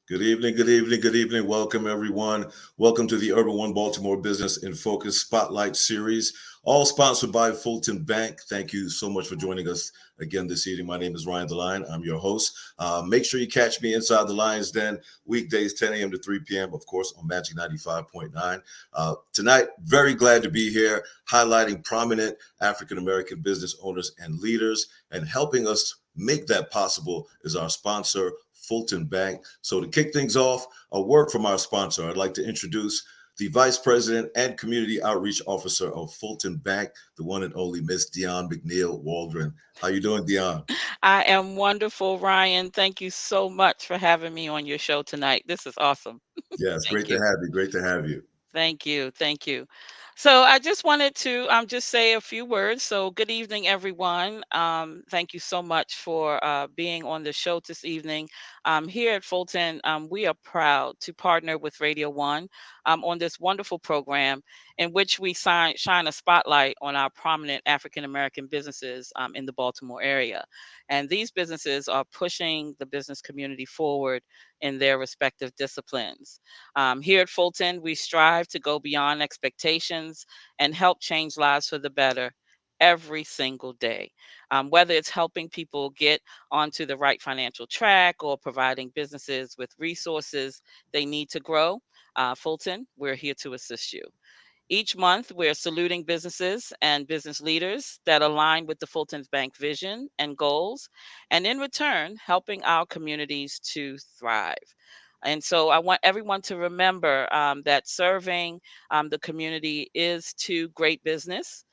Good evening, good evening, good evening. Welcome, everyone. Welcome to the Urban One Baltimore Business in Focus Spotlight Series, all sponsored by Fulton Bank. Thank you so much for joining us again this evening. My name is Ryan DeLine. I'm your host. Make sure you catch me inside the Lions Den, weekdays 10 a.m. to 3 p.m., of course, on Magic 95.9. Tonight, very glad to be here, highlighting prominent African American business owners and leaders, and helping us make that possible is our sponsor, Fulton Bank. So to kick things off, a word from our sponsor. I'd like to introduce the Vice President and Community Outreach Officer of Fulton Bank, the one and only Miss Dion McNeil Waldron. How you doing, Dion? I am wonderful, Ryan. Thank you so much for having me on your show tonight. This is awesome. Yes, great Thank to you. have you. Great to have you. Thank you. Thank you. So I just wanted to just say a few words. So good evening, everyone. Thank you so much for being on the show this evening. Here at Fulton, we are proud to partner with Radio One on this wonderful program in which we shine a spotlight on our prominent African American businesses in the Baltimore area. And these businesses are pushing the business community forward in their respective disciplines. Here at Fulton, we strive to go beyond expectations and help change lives for the better every single day. Whether it's helping people get onto the right financial track or providing businesses with resources they need to grow, Fulton, we're here to assist you. Each month, we're saluting businesses and business leaders that align with the Fulton's Bank vision and goals, and in return, helping our communities to thrive. And so I want everyone to remember that serving the community is to great business.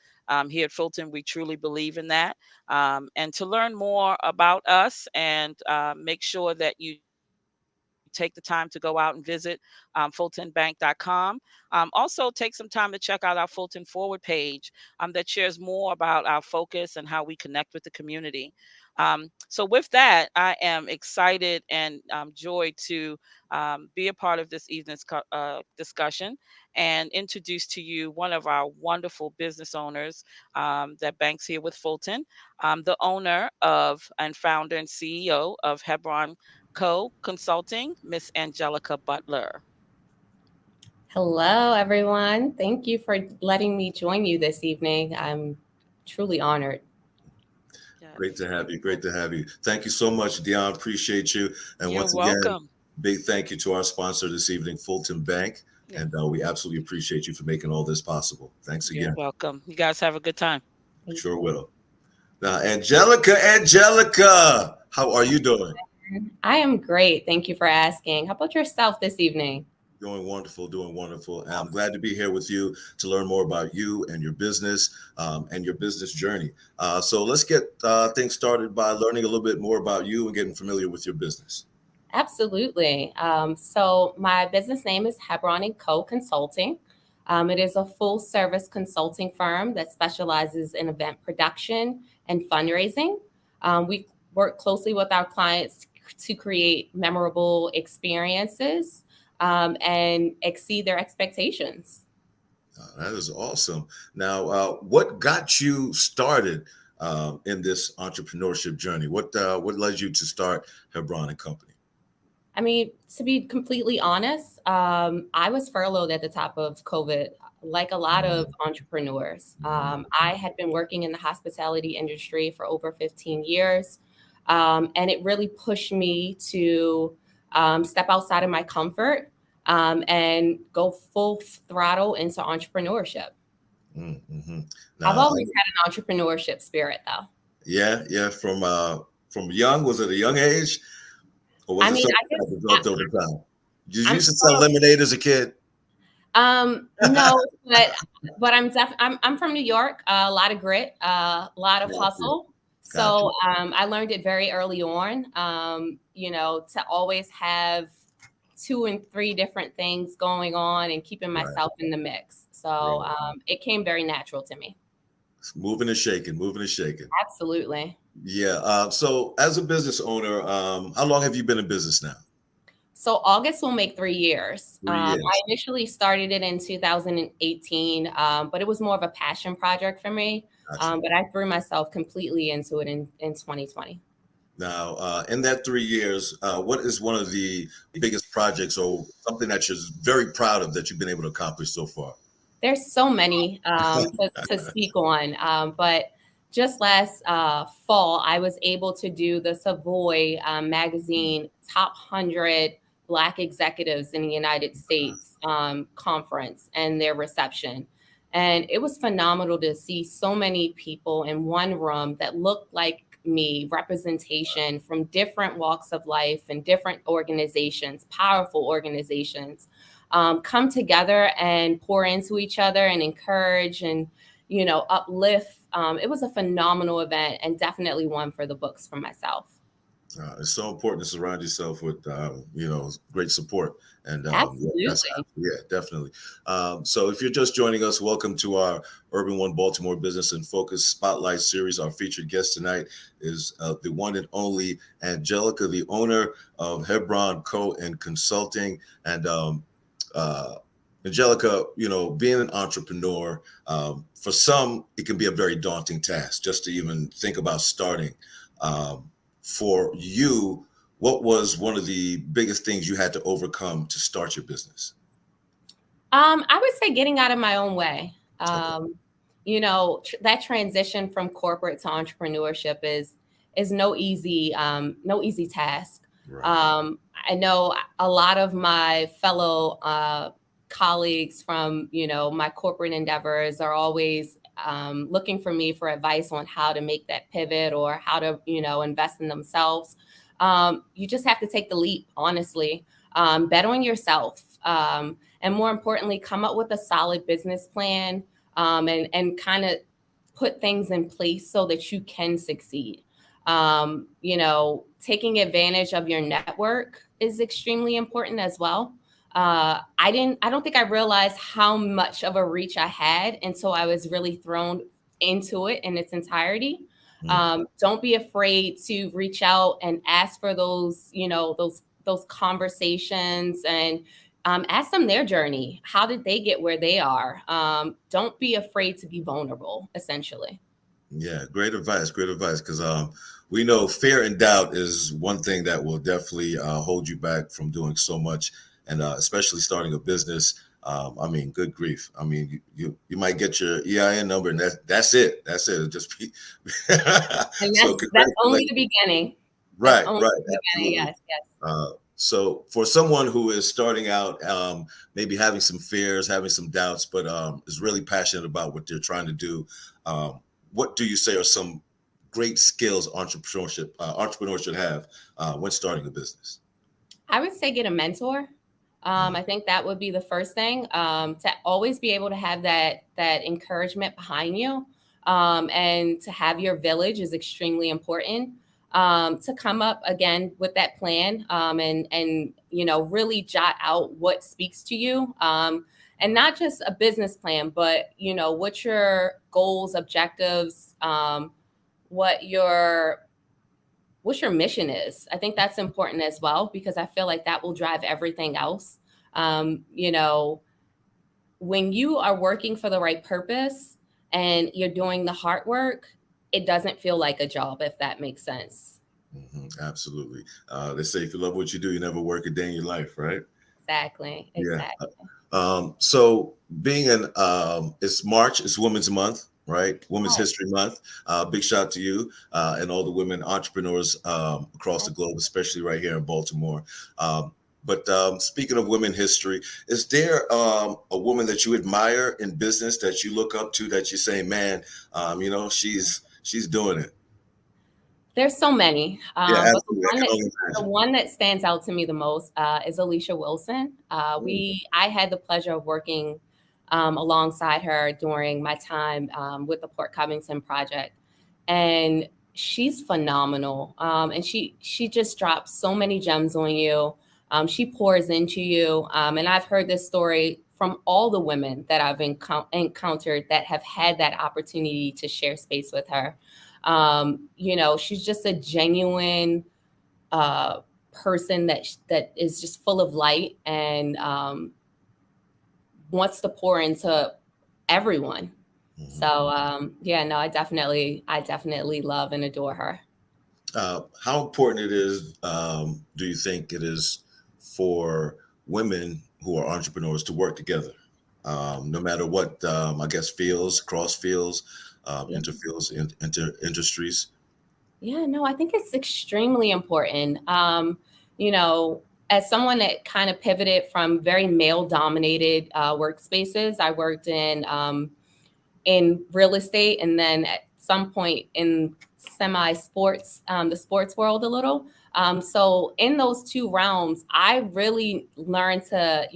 Here at Fulton, we truly believe in that. And to learn more about us and make sure that you take the time to go out and visit fultonbank.com. Also, take some time to check out our Fulton Forward page that shares more about our focus and how we connect with the community. So, with that, I am excited and joyed to be a part of this evening's discussion and introduce to you one of our wonderful business owners that banks here with Fulton, the owner of and founder and CEO of Hebron Co. Consulting, Miss Anjelica Butcher. Hello, everyone. Thank you for letting me join you this evening. I'm truly honored. Great Yes, to have you. Great to have you. Thank you so much, Dion. Appreciate you. And you're once again, welcome. big thank you to our sponsor this evening, Fulton Bank. Yeah, And we absolutely appreciate you for making all this possible. Thanks you're again. welcome. You guys have a good time. Sure will. Now, Angelica, how are you doing? I am great. Thank you for asking. How about yourself this evening? Doing wonderful, doing wonderful. And I'm glad to be here with you to learn more about you and your business and your business journey. So let's get things started by learning a little bit more about you and getting familiar with your business. Absolutely. So, my business name is Hebron Co. Consulting. It is a full service consulting firm that specializes in event production and fundraising. We work closely with our clients to create memorable experiences and exceed their expectations. That is awesome. Now, what got you started in this entrepreneurship journey? What led you to start Hebron and Company? I mean, to be completely honest, I was furloughed at the top of COVID, like a lot of entrepreneurs. I had been working in the hospitality industry for over 15 years, and it really pushed me to step outside of my comfort and go full throttle into entrepreneurship. Mm-hmm. I've Now, always had an entrepreneurship spirit, though. yeah, yeah. From young, was it a young age, or was I it mean, something that developed over time? Did you I'm used to sell sort of lemonade as a kid? No, but I'm from New York. A lot of grit, a lot of Got you. hustle. Got So you. I learned it very early on. To always have two and three different things going on and keeping Right. myself in the mix. So Right. it came very natural to me. Moving and shaking, moving and shaking. Absolutely. Yeah. So, as a business owner, how long have you been in business now? So August will make 3 years. 3 years. I initially started it in 2018, but it was more of a passion project for me. Got you. But I threw myself completely into it in 2020. Now, in that 3 years, what is one of the biggest projects or something that you're very proud of that you've been able to accomplish so far? There's so many to speak on, but just last fall, I was able to do the Savoy magazine top 100 Black executives in the United States conference and their reception. And it was phenomenal to see so many people in one room that looked like me, representation from different walks of life and different organizations, powerful organizations, come together and pour into each other and encourage and, uplift. It was a phenomenal event and definitely one for the books for myself. It's so important to surround yourself with, great support. And Absolutely. yeah, definitely. So if you're just joining us, welcome to our Urban One Baltimore Business in Focus Spotlight Series. Our featured guest tonight is the one and only Anjelica, the owner of Hebron Co and Consulting. And Anjelica, being an entrepreneur, for some, it can be a very daunting task just to even think about starting. For you, what was one of the biggest things you had to overcome to start your business? I would say getting out of my own way. Okay. That transition from corporate to entrepreneurship is no easy task. Right. I know a lot of my fellow colleagues from my corporate endeavors are always looking for me for advice on how to make that pivot or how to invest in themselves. You just have to take the leap, honestly. Bet on yourself, and more importantly, come up with a solid business plan, and kind of put things in place so that you can succeed. Taking advantage of your network is extremely important as well. I don't think I realized how much of a reach I had until I was really thrown into it in its entirety. Don't be afraid to reach out and ask for those conversations, and ask them their journey. How did they get where they are? Don't be afraid to be vulnerable, essentially. Yeah, great advice. Great advice. Because we know fear and doubt is one thing that will definitely hold you back from doing so much, and especially starting a business. I mean, good grief. I mean, you might get your EIN number, and that's it. That's it. It'll just be. And So that's only the beginning. That's right, only right, the beginning. absolutely. Yes, yes. So for someone who is starting out, maybe having some fears, having some doubts, but is really passionate about what they're trying to do, um, what do you say are some great skills entrepreneurs should have when starting a business? I would say get a mentor. Mm. I think that would be the first thing, to always be able to have that encouragement behind you, and to have your village is extremely important. To come up again with that plan, and really jot out what speaks to you, and not just a business plan, but what your goals, objectives, what your mission is. I think that's important as well, because I feel like that will drive everything else. Um, you know, when you are working for the right purpose and you're doing the hard work, it doesn't feel like a job, if that makes sense. Absolutely. They say if you love what you do, you never work a day in your life, right? Exactly. Yeah. Exactly. So being it's March, it's Women's Month, right? Women's Right. History Month. Big shout to you and all the women entrepreneurs across the globe, especially right here in Baltimore. But speaking of women history, is there a woman that you admire in business that you look up to that you say, man, she's doing it? There's so many, Yeah, but absolutely. I can only the imagine. one that stands out to me the most is Alicia Wilson. I had the pleasure of working alongside her during my time with the Port Covington project, and she's phenomenal. And she just drops so many gems on you. She pours into you, and I've heard this story from all the women that I've encountered that have had that opportunity to share space with her. She's just a genuine uh, person that is just full of light and wants to pour into everyone. Mhm. So yeah, no, I definitely love and adore her. How important it is, do you think it is for women who are entrepreneurs to work together, no matter what, I guess, fields, cross fields, Yeah. interfields, inter industries? Yeah, no, I think it's extremely important. You know, as someone that kind of pivoted from very male dominated workspaces, I worked in real estate, and then at some point in semi sports, the sports world a little. So in those two realms, I really learned to,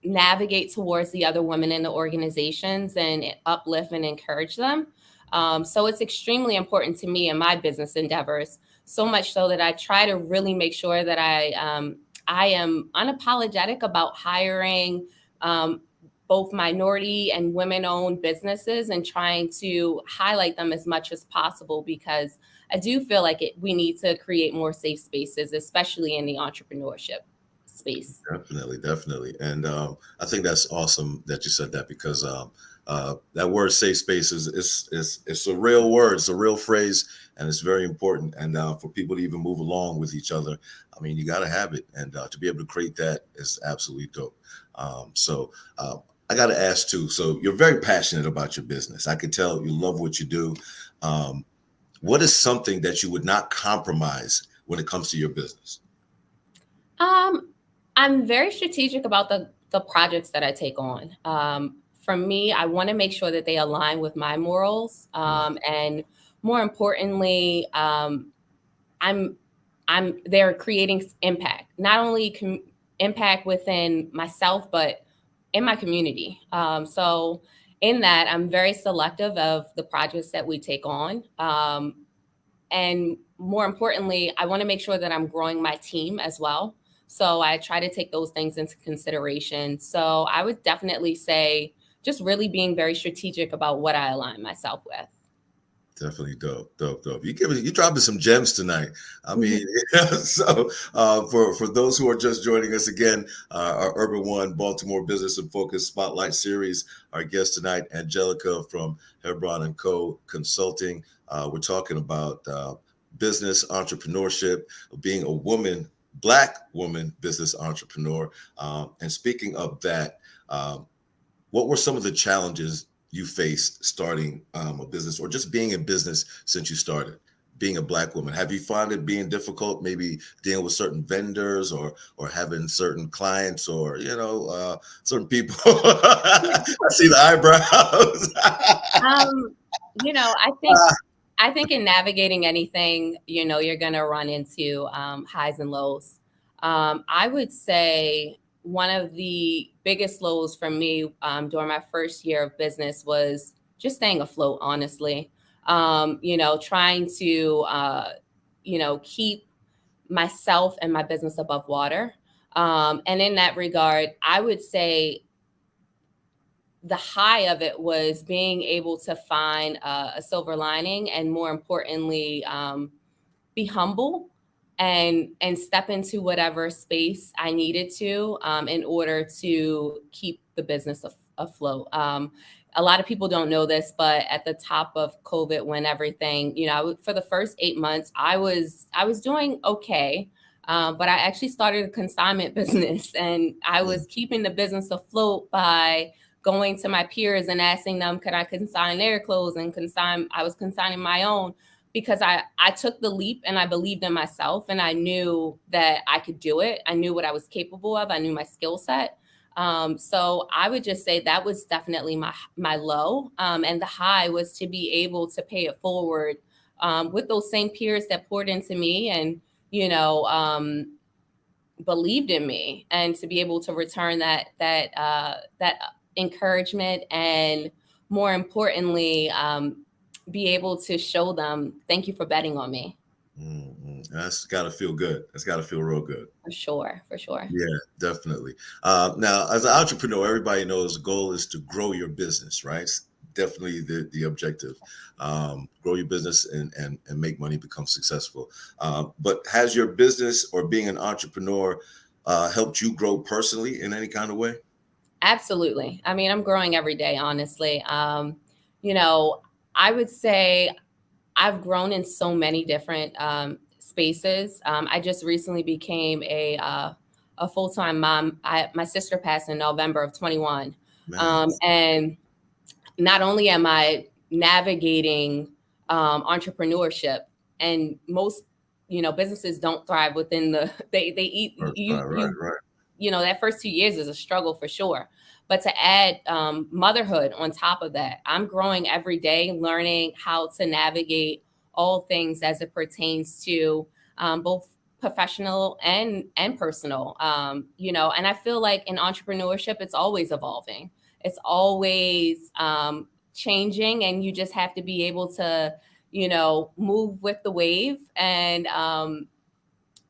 navigate towards the other women in the organizations and uplift and encourage them. So it's extremely important to me in my business endeavors. So much so that I try to really make sure that I am unapologetic about hiring both minority and women-owned businesses and trying to highlight them as much as possible, because I do feel like we need to create more safe spaces, especially in the entrepreneurship space. Definitely, definitely. And I think that's awesome that you said that, because that word safe space it's a real word, it's a real phrase, and it's very important. And for people to even move along with each other, I mean, you got to have it. And to be able to create that is absolutely dope. So I got to ask too. So you're very passionate about your business. I can tell you love what you do. Um, what is something that you would not compromise when it comes to your business? Um, I'm very strategic about the projects that I take on. For me, I want to make sure that they align with my morals, and more importantly, I'm they're creating impact, not only impact within myself, but in my community. So in that, I'm very selective of the projects that we take on. And more importantly, I want to make sure that I'm growing my team as well. So I try to take those things into consideration. So I would definitely say just really being very strategic about what I align myself with. Definitely dope, dope, dope. You dropping some gems tonight. I mean, so for those who are just joining us again, our Urban One Baltimore Business and Focus Spotlight Series. Our guest tonight, Anjelica from Hebron Co Consulting. We're talking about business entrepreneurship, being a woman, Black woman business entrepreneur. And speaking of that, what were some of the challenges you faced starting a business, or just being in business since you started? Being a Black woman, have you found it being difficult, maybe dealing with certain vendors, or having certain clients, or certain people? I see the eyebrows. Um, I think in navigating anything, you're going to run into highs and lows. I would say one of the biggest lows for me during my first year of business was just staying afloat, honestly. Trying to, keep myself and my business above water. And in that regard, I would say the high of it was being able to find a silver lining, and more importantly, be humble and step into whatever space I needed to in order to keep the business afloat. A lot of people don't know this, but at the top of COVID, when everything, for the first 8 months, I was doing okay. But I actually started a consignment business, and I was keeping the business afloat by going to my peers and asking them, could I consign their clothes, and I was consigning my own, because I took the leap and I believed in myself, and I knew that I could do it. I knew what I was capable of. I knew my skill set. So I would just say that was definitely my low. And the high was to be able to pay it forward with those same peers that poured into me and, believed in me, and to be able to return that encouragement, and more importantly, be able to show them, thank you for betting on me. That's got to feel good. That's got to feel real good. For sure, for sure. Yeah, definitely. Now, as an entrepreneur, everybody knows the goal is to grow your business, right? It's definitely the objective. Grow your business and make money, become successful. But has your business or being an entrepreneur helped you grow personally in any kind of way? Absolutely. I mean, I'm growing every day, honestly. You know, I would say I've grown in so many different spaces. I just recently became a full-time mom. My sister passed in November of 21. Man. And not only am I navigating entrepreneurship, and most, businesses don't thrive within they eat Right. that first 2 years is a struggle for sure. But to add motherhood on top of that, I'm growing every day, learning how to navigate all things as it pertains to both professional and personal. And I feel like in entrepreneurship, it's always evolving. It's always changing, and you just have to be able to, move with the wave and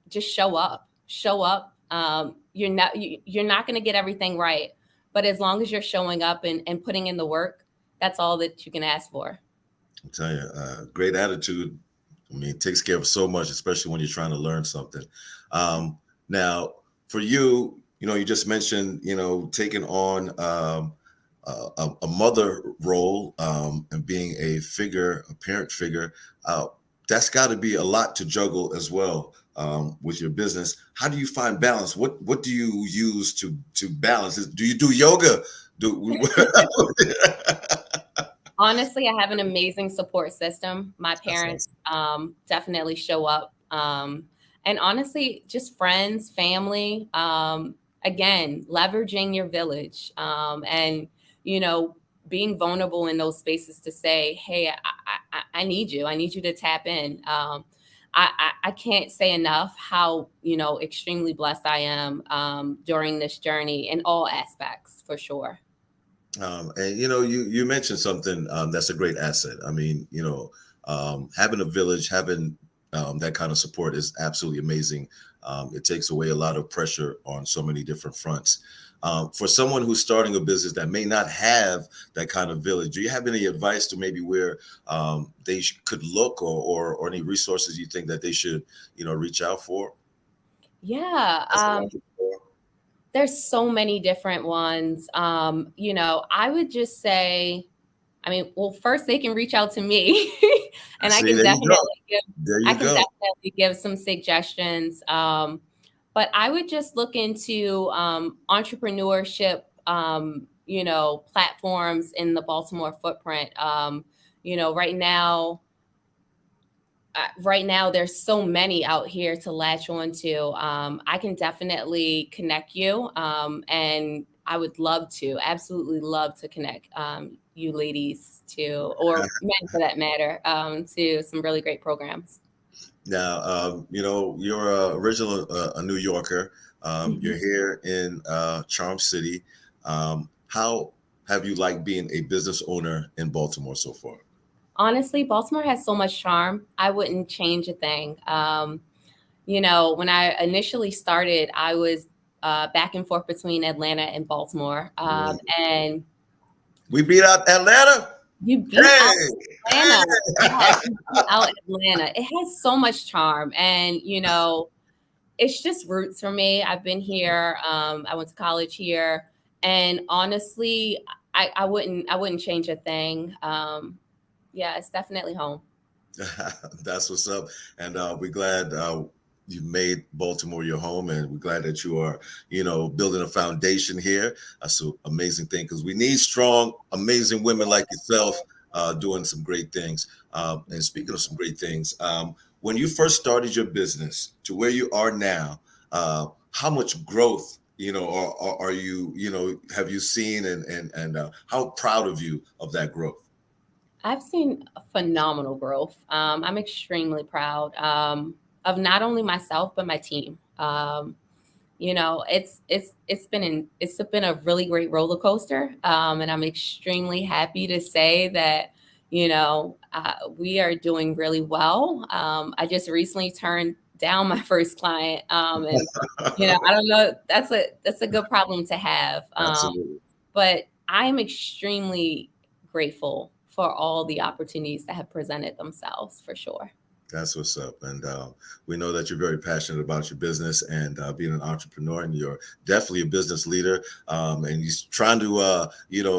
just show up. Show up. You're not going to get everything right, but as long as you're showing up and putting in the work, that's all that you can ask for. I'll tell you, great attitude. I mean, it takes care of so much, especially when you're trying to learn something. Now, for you, you just mentioned, taking on a mother role and being a parent figure. That's got to be a lot to juggle as well with your business. How do you find balance? What do you use to balance? Do you do yoga? Honestly, I have an amazing support system. My parents definitely show up. And honestly, just friends, family, again, leveraging your village, and, being vulnerable in those spaces to say, hey, I need you. I need you to tap in. I can't say enough how, extremely blessed I am during this journey in all aspects, for sure. And you mentioned something that's a great asset. I mean, having a village, having that kind of support is absolutely amazing. It takes away a lot of pressure on so many different fronts. For someone who's starting a business that may not have that kind of village, do you have any advice to maybe where they could look, or any resources you think that they should, reach out for? Yeah. There's so many different ones. I would just say, first they can reach out to me and I can definitely give some suggestions. But I would just look into entrepreneurship, platforms in the Baltimore footprint. Right now, there's so many out here to latch on to. I can definitely connect you. And I would absolutely love to connect you ladies to, or men for that matter, to some really great programs. Now, you're original a New Yorker. You're here in Charm City. How have you liked being a business owner in Baltimore so far? Honestly, Baltimore has so much charm. I wouldn't change a thing. When I initially started, I was back and forth between Atlanta and Baltimore. And we beat out Atlanta. You beat out Atlanta. Yes, you beat out Atlanta. It has so much charm, and it's just roots for me. I've been here. I went to college here, and honestly, I wouldn't change a thing. Yeah, it's definitely home. That's what's up, and we're glad you made Baltimore your home, and we're glad that you are, building a foundation here. That's an amazing thing, because we need strong, amazing women like yourself doing some great things. And speaking of some great things, when you first started your business to where you are now, how much growth, are you, have you seen, and how proud of you of that growth? I've seen phenomenal growth. I'm extremely proud of not only myself but my team. It's been a really great roller coaster, and I'm extremely happy to say that we are doing really well. I just recently turned down my first client, and I don't know. That's a good problem to have. Absolutely. But I am extremely grateful for all the opportunities that have presented themselves, for sure. That's what's up. And we know that you're very passionate about your business and being an entrepreneur, and you're definitely a business leader. And you're trying to,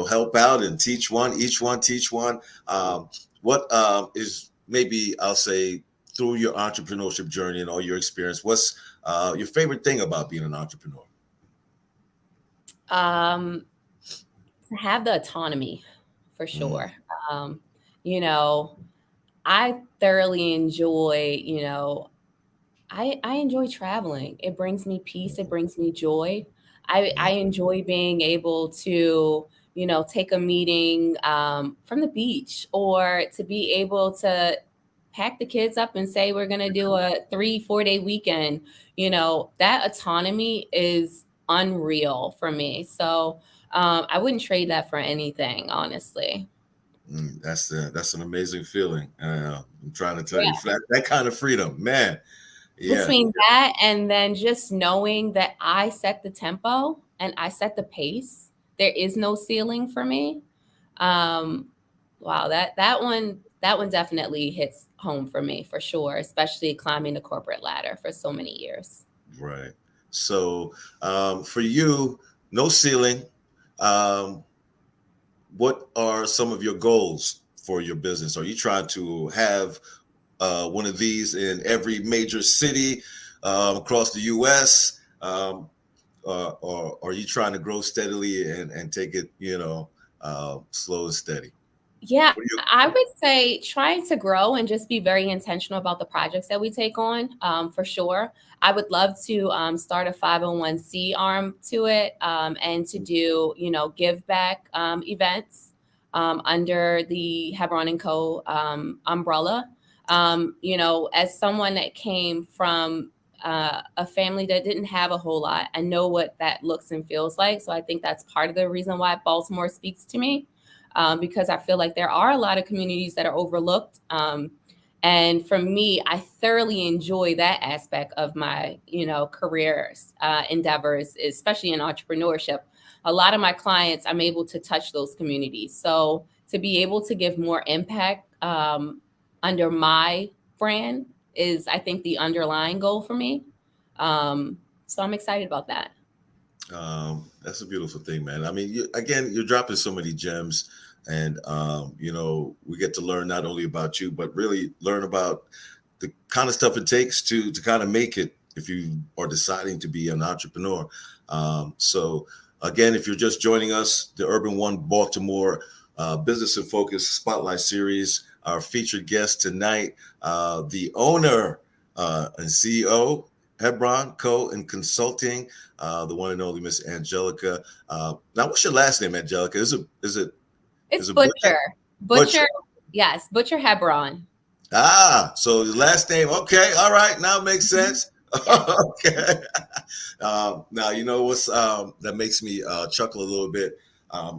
help out and teach one, each one teach one. What is maybe I'll say through your entrepreneurship journey and all your experience, what's your favorite thing about being an entrepreneur? Um, to have the autonomy, for Mm, sure. Um, you know, I thoroughly enjoy, I enjoy traveling. It brings me peace. It brings me joy. I mm, enjoy being able to, take a meeting from the beach, or to be able to pack the kids up and say we're going to do a 3-4 day weekend. That autonomy is unreal for me. So I wouldn't trade that for anything, honestly. that's an amazing feeling. I'm trying to tell you that kind of freedom, man. Yeah. Between that and then just knowing that I set the tempo and I set the pace, there is no ceiling for me. Um, wow, that one definitely hits home for me for sure, especially climbing the corporate ladder for so many years. Right. So for you, no ceiling. Um, what are some of your goals for your business? Are you trying to have one of these in every major city across the U.S.? Or are you trying to grow steadily and take it, slow and steady? Yeah, What do you? I would say trying to grow and just be very intentional about the projects that we take on, for sure. I would love to start a 501c arm to it, and to do, give back events under the Hebron Co umbrella. As someone that came from a family that didn't have a whole lot, I know what that looks and feels like. So I think that's part of the reason why Baltimore speaks to me, because I feel like there are a lot of communities that are overlooked. And for me, I thoroughly enjoy that aspect of my, careers, endeavors, especially in entrepreneurship. A lot of my clients, I'm able to touch those communities. So to be able to give more impact under my brand is, I think, the underlying goal for me. So I'm excited about that. That's a beautiful thing, man. I mean, again, you're dropping so many gems, and we get to learn not only about you, but really learn about the kind of stuff it takes to kind of make it if you are deciding to be an entrepreneur. So, again, if you're just joining us, the Urban One Baltimore Business and Focus Spotlight Series, our featured guest tonight, the owner and CEO. Hebron Co. and Consulting, the one and only Miss Anjelica. Now, what's your last name, Anjelica? It's Is it Butcher? Butcher. Butcher. Butcher, yes, Butcher Hebron. So the last name. Okay, all right, now it makes Mhm. sense. Yes. Okay. Now you know what's that makes me chuckle a little bit. I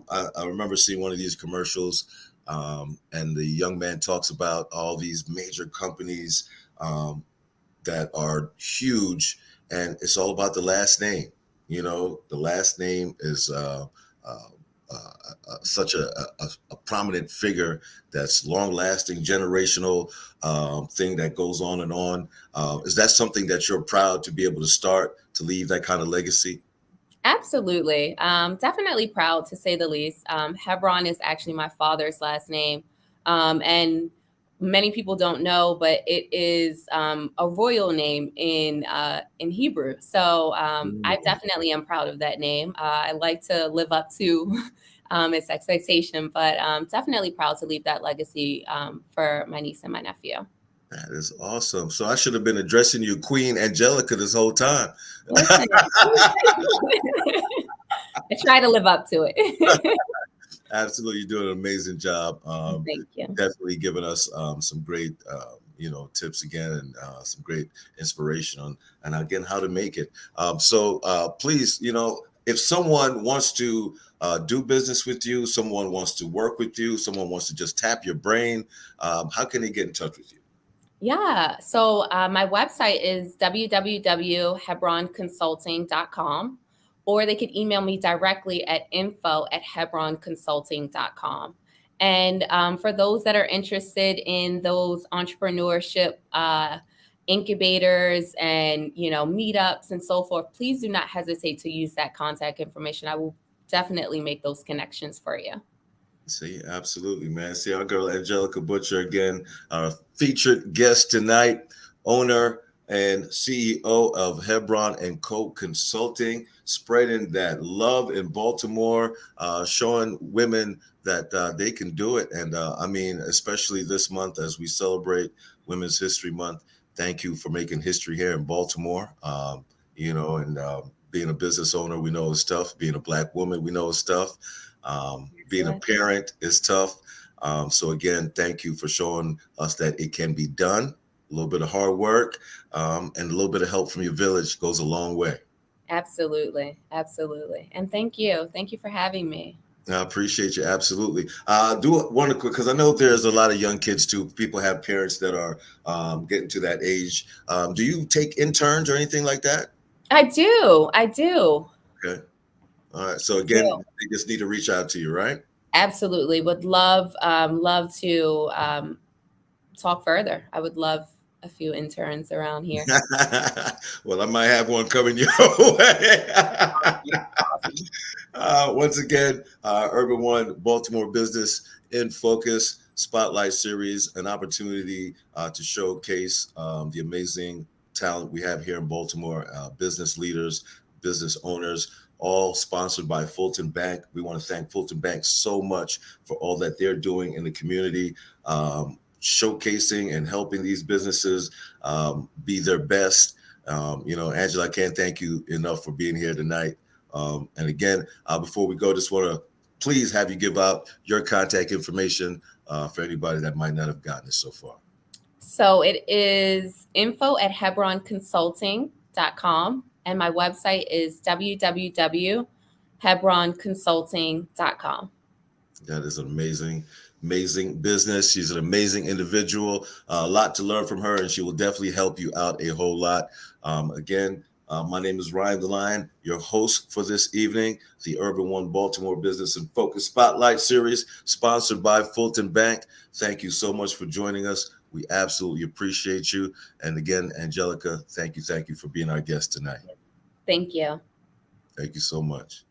remember seeing one of these commercials, and the young man talks about all these major companies. That are huge, and it's all about the last name. The last name is uh, such a prominent figure that's long lasting, generational thing that goes on and on. Is that something that you're proud to be able to start to leave that kind of legacy? Absolutely. Definitely proud, to say the least. Hebron is actually my father's last name. And many people don't know, but it is a royal name in Hebrew. So I Mm. definitely am proud of that name. I like to live up to its expectation, but definitely proud to leave that legacy for my niece and my nephew. That is awesome. So I should have been addressing you Queen Angelica this whole time. Listen, I try to live up to it. Absolutely, you're doing an amazing job. Thank you. Definitely giving us some great, tips again, and some great inspiration on, and again, how to make it. So please, if someone wants to do business with you, someone wants to work with you, someone wants to just tap your brain, how can they get in touch with you? Yeah. So my website is www.hebronconsulting.com, or they could email me directly at info@hebronconsulting.com. And for those that are interested in those entrepreneurship incubators and, meetups and so forth, please do not hesitate to use that contact information. I will definitely make those connections for you. See, absolutely, man. See, our girl Anjelica Butcher again, our featured guest tonight, owner and CEO of Hebron and Co Consulting, spreading that love in Baltimore, showing women that they can do it. And I mean, especially this month as we celebrate Women's History Month. Thank you for making history here in Baltimore. And being a business owner, we know it's tough. Being a Black woman, we know it's tough. Being a Excellent. parent is tough. So again, thank you for showing us that it can be done. A little bit of hard work and a little bit of help from your village goes a long way. Absolutely. Absolutely. And thank you. Thank you for having me. I appreciate you absolutely. Do want to quick because I know there's a lot of young kids too. People have parents that are getting to that age. Do you take interns or anything like that? I do. I do. Okay. All right. So I again, do. they just need to reach out to you, right? Absolutely. Would love to talk further. I would love a few interns around here. Well, I might have one coming your way. Awesome. Once again, Urban One Baltimore Business in Focus Spotlight Series, an opportunity to showcase the amazing talent we have here in Baltimore, business leaders, business owners, all sponsored by Fulton Bank. We want to thank Fulton Bank so much for all that they're doing in the community. Showcasing and helping these businesses be their best. Angela, I can't thank you enough for being here tonight. And again, before we go, just want to please have you give out your contact information for anybody that might not have gotten it so far. So it is info@hebronconsulting.com. And my website is www.hebronconsulting.com. That is an amazing business. She's an amazing individual. A lot to learn from her, and she will definitely help you out a whole lot. Again, my name is Ryan the Lion, your host for this evening, the Urban One Baltimore Business and Focus Spotlight Series, sponsored by Fulton Bank. Thank you so much for joining us. We absolutely appreciate you. And again, Anjelica, thank you for being our guest tonight. Thank you. Thank you so much.